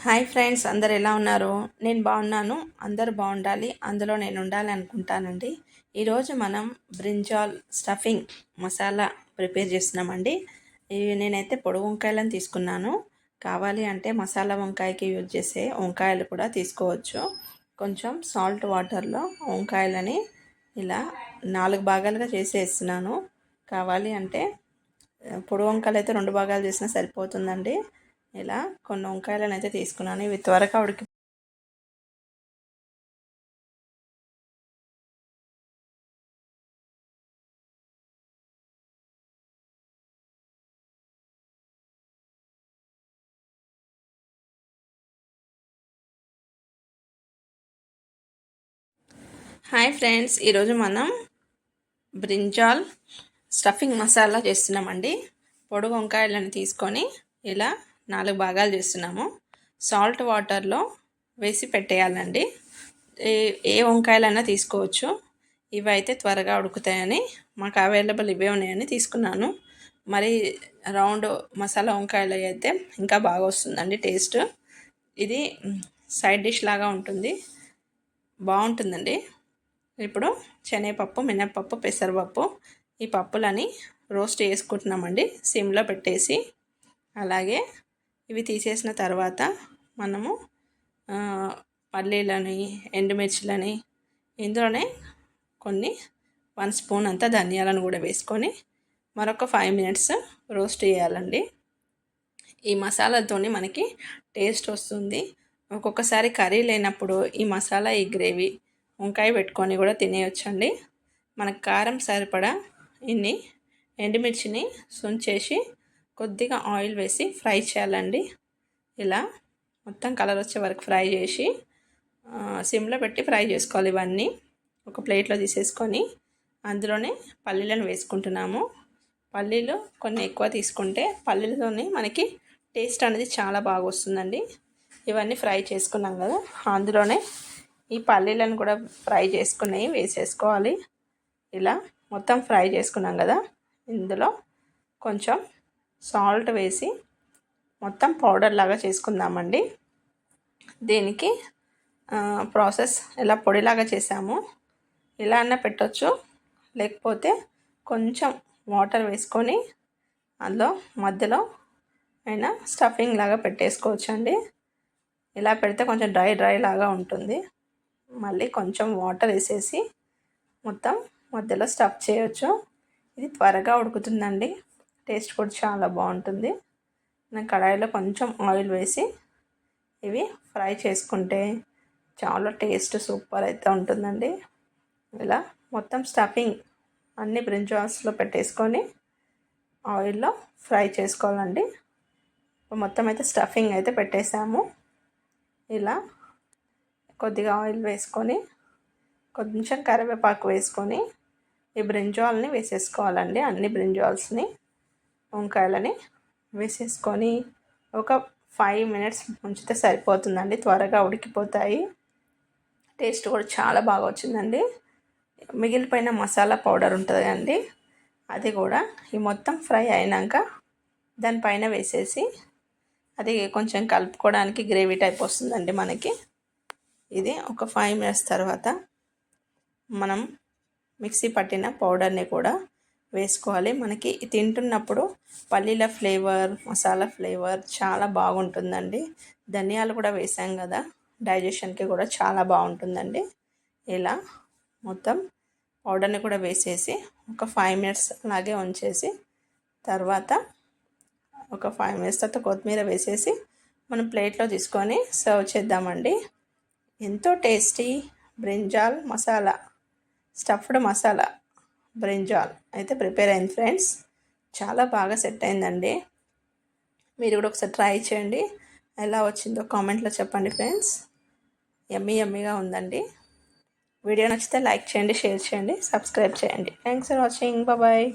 Hi friends, అందరు ఎలా ఉన్నారు? నేను బాగున్నాను. అందరూ బాగుండాలి, అందులో నేను ఉండాలి అనుకుంటానండి. ఈరోజు మనం బ్రింజాల్ స్టఫింగ్ మసాలా ప్రిపేర్ చేస్తున్నామండి. నేనైతే పొడి వంకాయలను తీసుకున్నాను. కావాలి అంటే మసాలా వంకాయకి యూజ్ చేసే వంకాయలు కూడా తీసుకోవచ్చు. కొంచెం సాల్ట్ వాటర్లో వంకాయలని ఇలా 4 భాగాలుగా చేసి వేస్తున్నాను. కావాలి అంటే పొడి వంకాయలు అయితే 2 భాగాలు చేసినా సరిపోతుందండి. ఇలా కొన్ని వంకాయలను అయితే తీసుకున్నాను. ఇవి త్వరగా ఉడికి హాయ్ ఫ్రెండ్స్, ఈరోజు మనం బ్రింజాల్ స్టఫింగ్ మసాలా చేస్తున్నామండి. పొడి వంకాయలను తీసుకొని ఇలా 4 భాగాలు చేస్తున్నాము. సాల్ట్ వాటర్లో వేసి పెట్టేయాలండి. ఏ వంకాయలైనా తీసుకోవచ్చు. ఇవైతే త్వరగా ఉడుకుతాయని మాకు అవైలబుల్ ఇవే ఉన్నాయని తీసుకున్నాను. మరి రౌండ్ మసాలా వంకాయలు అయితే ఇంకా బాగా వస్తుందండి టేస్ట్. ఇది సైడ్ డిష్ లాగా ఉంటుంది, బాగుంటుందండి. ఇప్పుడు శనగపప్పు, మినప్పప్పు, పెసరపప్పు ఈ పప్పులని రోస్ట్ చేసుకుంటున్నామండి సిమ్లో పెట్టేసి. అలాగే ఇవి తీసేసిన తర్వాత మనము పల్లీలని, ఎండుమిర్చిలని, ఇందులోనే కొన్ని 1 స్పూన్ అంతా ధనియాలను కూడా వేసుకొని మరొక 5 మినిట్స్ రోస్ట్ చేయాలండి. ఈ మసాలాతోని మనకి టేస్ట్ వస్తుంది. ఒక్కొక్కసారి కర్రీ లేనప్పుడు ఈ మసాలా, ఈ గ్రేవీ వంకాయ పెట్టుకొని కూడా తినేయొచ్చండి. మనకు కారం సరిపడా ఇన్ని ఎండుమిర్చిని సుంచేసి కొద్దిగా ఆయిల్ వేసి ఫ్రై చేయాలండి. ఇలా మొత్తం కలర్ వచ్చే వరకు ఫ్రై చేసి సిమ్లో పెట్టి ఫ్రై చేసుకోవాలి. ఇవన్నీ ఒక ప్లేట్లో తీసేసుకొని అందులోనే పల్లీలను వేసుకుంటున్నాము. పల్లీలు కొన్ని ఎక్కువ తీసుకుంటే పల్లీలతోని మనకి టేస్ట్ అనేది చాలా బాగా వస్తుందండి. ఇవన్నీ ఫ్రై చేసుకున్నాం కదా, అందులోనే ఈ పల్లీలను కూడా ఫ్రై చేసుకుని వేసేసుకోవాలి. ఇలా మొత్తం ఫ్రై చేసుకున్నాం కదా, ఇందులో కొంచెం సాల్ట్ వేసి మొత్తం పౌడర్ లాగా చేసుకుందామండి. దీనికి ప్రాసెస్ ఇలా పొడిలాగా చేసాము. ఇలా అన్నా పెట్టవచ్చు, లేకపోతే కొంచెం వాటర్ వేసుకొని అందులో మధ్యలో అయినా స్టఫింగ్ లాగా పెట్టేసుకోవచ్చు అండి. ఇలా పెడితే కొంచెం డ్రై లాగా ఉంటుంది. మళ్ళీ కొంచెం వాటర్ వేసేసి మొత్తం మధ్యలో స్టఫ్ చేయొచ్చు. ఇది త్వరగా ఉడుకుతుందండి, టేస్ట్ కూడా చాలా బాగుంటుంది. నేను కడాయిలో కొంచెం ఆయిల్ వేసి ఇవి ఫ్రై చేసుకుంటే చాలా టేస్ట్ సూపర్ అయితే ఉంటుందండి. ఇలా మొత్తం స్టఫింగ్ అన్ని బ్రింజాల్స్లో పెట్టేసుకొని ఆయిల్లో ఫ్రై చేసుకోవాలండి. మొత్తం అయితే స్టఫింగ్ అయితే పెట్టేసాము. ఇలా కొద్దిగా ఆయిల్ వేసుకొని కొంచెం కరివేపాకు వేసుకొని ఈ బ్రింజాల్ని వేసేసుకోవాలండి. అన్ని బ్రింజాల్స్ని, వంకాయలని వేసేసుకొని ఒక 5 మినిట్స్ ఉంచితే సరిపోతుందండి. త్వరగా ఉడికిపోతాయి. టేస్ట్ కూడా చాలా బాగా వచ్చిందండి. మిగిలిపోయిన మసాలా పౌడర్ ఉంటుంది అండి, అది కూడా ఈ మొత్తం ఫ్రై అయినాక దానిపైన వేసేసి అది కొంచెం కలుపుకోవడానికి గ్రేవీ టైప్ వస్తుందండి మనకి. ఇది ఒక 5 మినిట్స్ తర్వాత మనం మిక్సీ పట్టిన పౌడర్ని కూడా వేసుకోవాలి. మనకి తింటున్నప్పుడు పల్లీల ఫ్లేవర్, మసాలా ఫ్లేవర్ చాలా బాగుంటుందండి. ధనియాలు కూడా వేసాం కదా, డైజెషన్కి కూడా చాలా బాగుంటుందండి. ఇలా మొత్తం పౌడర్ని కూడా వేసేసి ఒక 5 మినిట్స్ అలాగే ఉంచేసి తర్వాత ఒక 5 మినిట్స్ తర్వాత కొత్తిమీర వేసేసి మనం ప్లేట్లో తీసుకొని సర్వ్ చేద్దామండి. ఎంతో tasty brinjal masala, stuffed masala brinjal అయితే ప్రిపేర్ అయింది ఫ్రెండ్స్. చాలా బాగా సెట్ అయిందండి. మీరు కూడా ఒకసారి ట్రై చేయండి. ఎలా వచ్చిందో కామెంట్లో చెప్పండి ఫ్రెండ్స్. యమ్మీగా ఉందండి. వీడియో నచ్చితే లైక్ చేయండి, షేర్ చేయండి, సబ్స్క్రైబ్ చేయండి. Thanks for watching. బాయ్.